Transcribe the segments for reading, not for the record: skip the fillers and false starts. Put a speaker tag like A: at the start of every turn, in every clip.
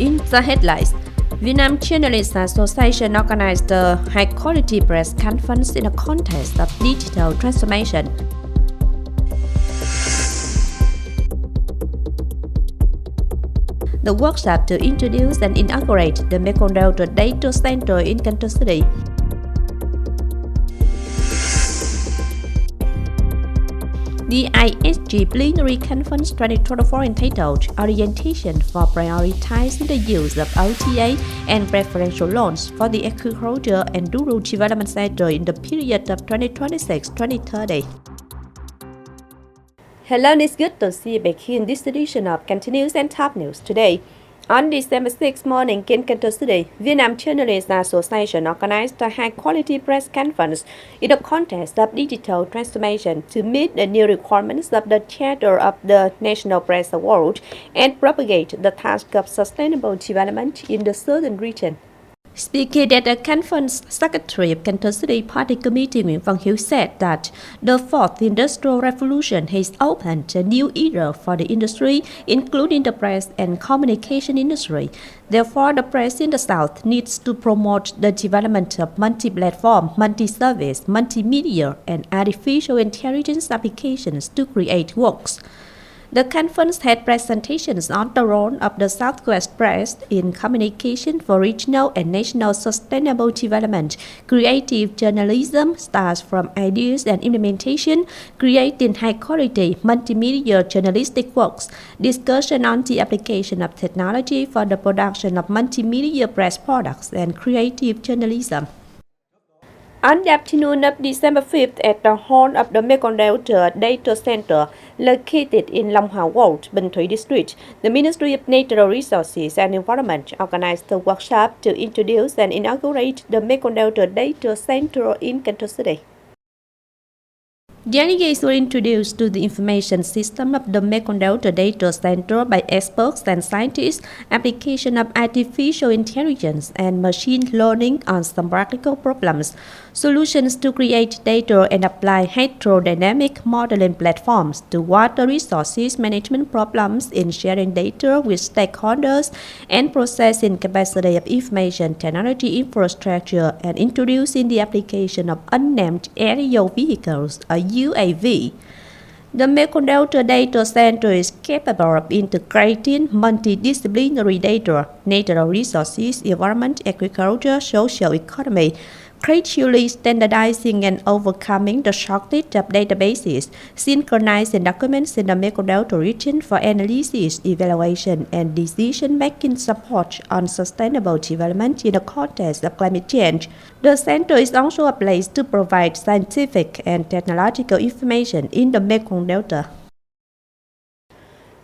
A: In the headlines, Vietnam Journalists Association organized the high-quality press conference in the context of digital transformation. The workshop to introduce and inaugurate the Mekong Delta Data Center in Cần Thơ City. The ISG Plenary Conference 2024 entitled Orientation for Prioritizing the Use of OTA and Preferential Loans for the Agriculture and Rural Development Sector in the period of 2026-2030. Hello, it's good to see you back here in this edition of Continuous and Top News today. On December 6 morning in Cần Thơ City, Vietnam Journalists Association organized a high-quality press conference in the context of digital transformation to meet the new requirements of the Charter of the National Press Award and propagate the task of sustainable development in the southern region. Speaking at the conference, Secretary of Cần Thơ City Party Committee Nguyễn Văn Hiếu said that the fourth industrial revolution has opened a new era for the industry, including the press and communication industry. Therefore, the press in the South needs to promote the development of multi-platform, multi-service, multimedia, and artificial intelligence applications to create works. The conference had presentations on the role of the Southwest Press in communication for regional and national sustainable development. Creative journalism starts from ideas and implementation, creating high-quality multimedia journalistic works, discussion on the application of technology for the production of multimedia press products, and creative journalism. On the afternoon of December 5th at the hall of the Mekong Delta Data Center, located in Long Hoa Road, Bình Thủy District, the Ministry of Natural Resources and Environment organized a workshop to introduce and inaugurate the Mekong Delta Data Center in Cần Thơ City. Delegates were introduced to the information system of the Mekong Delta Data Center by experts and scientists, application of artificial intelligence and machine learning on some practical problems, solutions to create data and apply hydrodynamic modeling platforms to water resources management problems in sharing data with stakeholders and processing capacity of information technology infrastructure and introducing the application of unmanned aerial vehicles, UAV. The Mekong Delta Data Center is capable of integrating multidisciplinary data, natural resources, environment, agriculture, social economy, gradually standardizing and overcoming the shortage of databases, synchronizing documents in the Mekong Delta region for analysis, evaluation, and decision-making support on sustainable development in the context of climate change. The center is also a place to provide scientific and technological information in the Mekong Delta.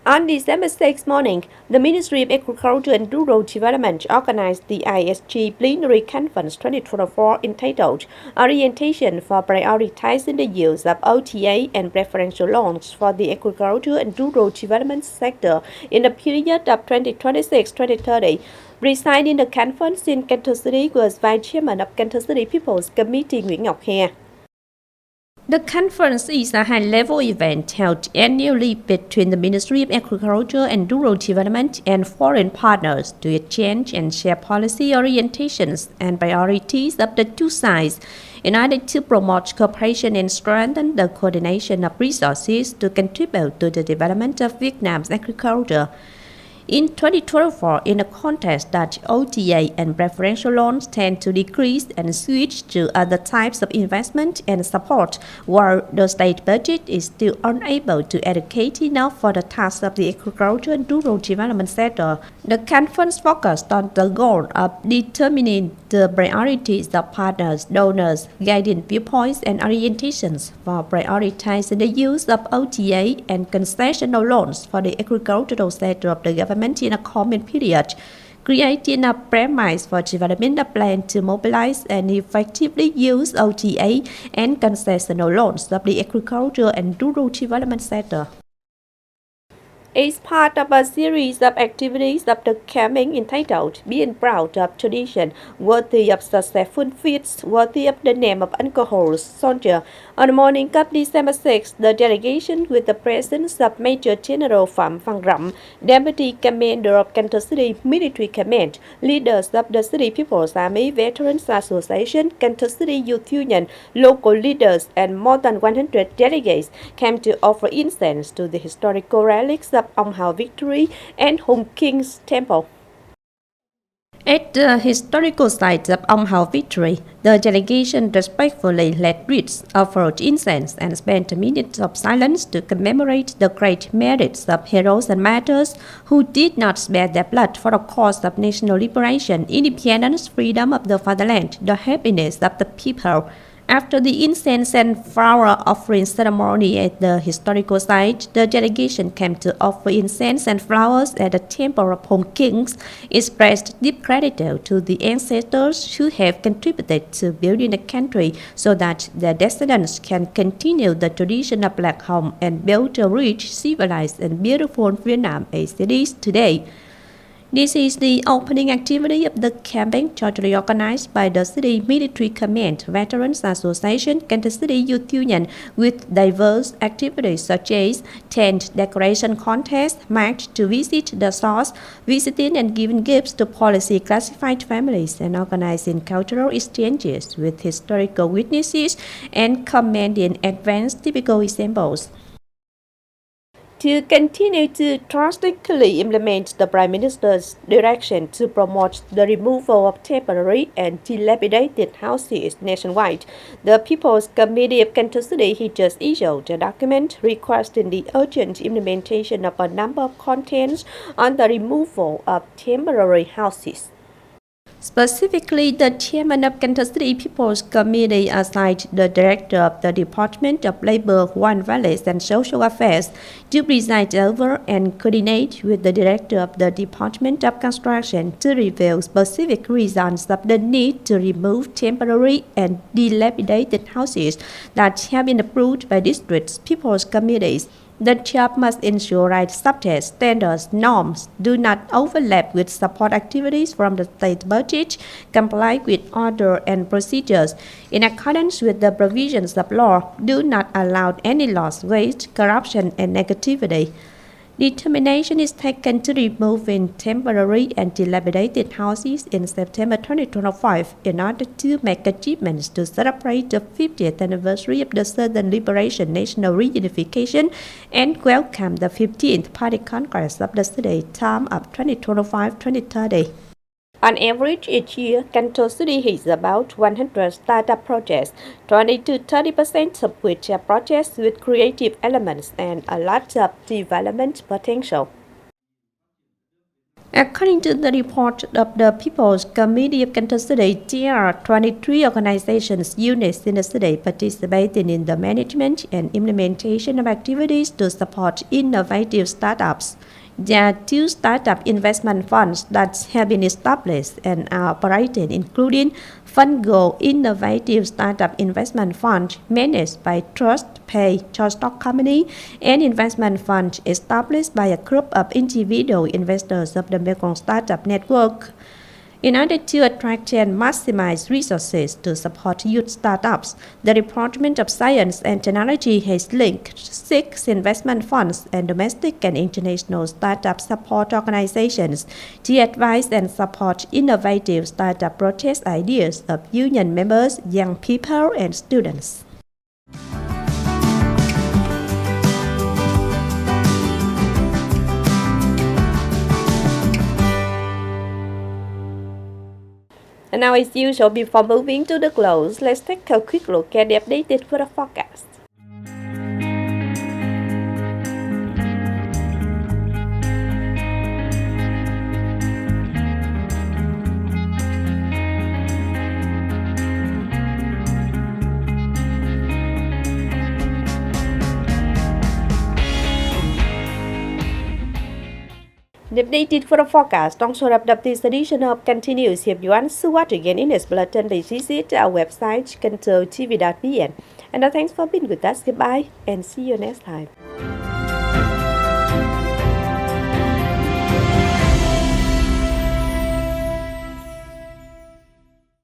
A: On December 6 morning, the Ministry of Agriculture and Rural Development organized the ISG Plenary Conference 2024 entitled Orientation for Prioritizing the Use of OTA and Preferential Loans for the Agriculture and Rural Development Sector in the period of 2026-2030. Presiding the conference in Cần Thơ City was Vice Chairman of Cần Thơ City People's Committee Nguyễn Ngọc Hè. The conference is a high-level event held annually between the Ministry of Agriculture and Rural Development and foreign partners to exchange and share policy orientations and priorities of the two sides in order to promote cooperation and strengthen the coordination of resources to contribute to the development of Vietnam's agriculture. In 2024, in a context that OTA and preferential loans tend to decrease and switch to other types of investment and support, while the state budget is still unable to allocate enough for the tasks of the agriculture and rural development sector, the conference focused on the goal of determining the priorities of partners, donors, guiding viewpoints and orientations for prioritizing the use of OTA and concessional loans for the agricultural sector of the government in a coming period, creating a premise for developing a plan to mobilize and effectively use OTA and concessional loans of the agriculture and rural development sector. is part of a series of activities of the camping entitled Being Proud of Tradition, Worthy of Successful Feats, Worthy of the Name of Alcohol Soldier. On the morning of December 6, the delegation, with the presence of Major General Phạm Văn Rậm, Deputy Commander of Cần Thơ City Military Command, leaders of the City People's Army Veterans Association, Cần Thơ City Youth Union, local leaders, and more than 100 delegates came to offer incense to the historical relics of Ông Hào Victory and Hùng King's Temple. At the historical site of Ông Hào Victory, the delegation respectfully led wreaths, offered incense, and spent minutes of silence to commemorate the great merits of heroes and martyrs who did not spare their blood for the cause of national liberation, independence, freedom of the fatherland, the happiness of the people. After the incense and flower offering ceremony at the historical site, the delegation came to offer incense and flowers at the temple of Hùng Kings, expressed deep gratitude to the ancestors who have contributed to building the country so that their descendants can continue the tradition of Lạc Hồng and build a rich, civilized, and beautiful Vietnam as it is today. This is the opening activity of the campaign jointly organized by the City Military Command, Veterans Association, Cần Thơ City Youth Union, with diverse activities such as tent decoration contest, march to visit the source, visiting and giving gifts to policy classified families, and organizing cultural exchanges with historical witnesses and commending advanced typical examples. To continue to drastically implement the Prime Minister's direction to promote the removal of temporary and dilapidated houses nationwide, the People's Committee of Cần Thơ City has just issued a document requesting the urgent implementation of a number of contents on the removal of temporary houses. Specifically, the chairman of Cần Thơ City People's Committee assigned the director of the Department of Labor, One Valleys and Social Affairs to preside over and coordinate with the director of the Department of Construction to reveal specific reasons of the need to remove temporary and dilapidated houses that have been approved by district people's committees. The job must ensure right subject standards norms do not overlap with support activities from the state budget, comply with order and procedures in accordance with the provisions of law, do not allow any loss, waste, corruption, and negativity. Determination is taken to remove temporary and dilapidated houses in September 2025 in order to make achievements to celebrate the 50th anniversary of the Southern Liberation National Reunification and welcome the 15th Party Congress of the City term of 2025-2030. On average, each year, Cần Thơ City has about 100 startup projects, 20 to 30% of which are projects with creative elements and a lot of development potential. According to the report of the People's Committee of Cần Thơ City, there are 23 organizations, units in the city participating in the management and implementation of activities to support innovative startups. There are 2 startup investment funds that have been established and are operating, including Fungo Innovative Startup Investment Fund, managed by Trust Pay Choice Stock Company, and investment fund established by a group of individual investors of the Mekong Startup Network. In order to attract and maximize resources to support youth startups, the Department of Science and Technology has linked 6 investment funds and domestic and international startup support organizations to advise and support innovative startup project ideas of union members, young people, and students. And now, as usual, before moving to the close, let's take a quick look at the updated weather forecast. The updated weather forecast on short of this edition of continues. If you want to watch again in this bulletin, please visit our website, kênh TV.vn. And thanks for being with us. Goodbye and see you next time.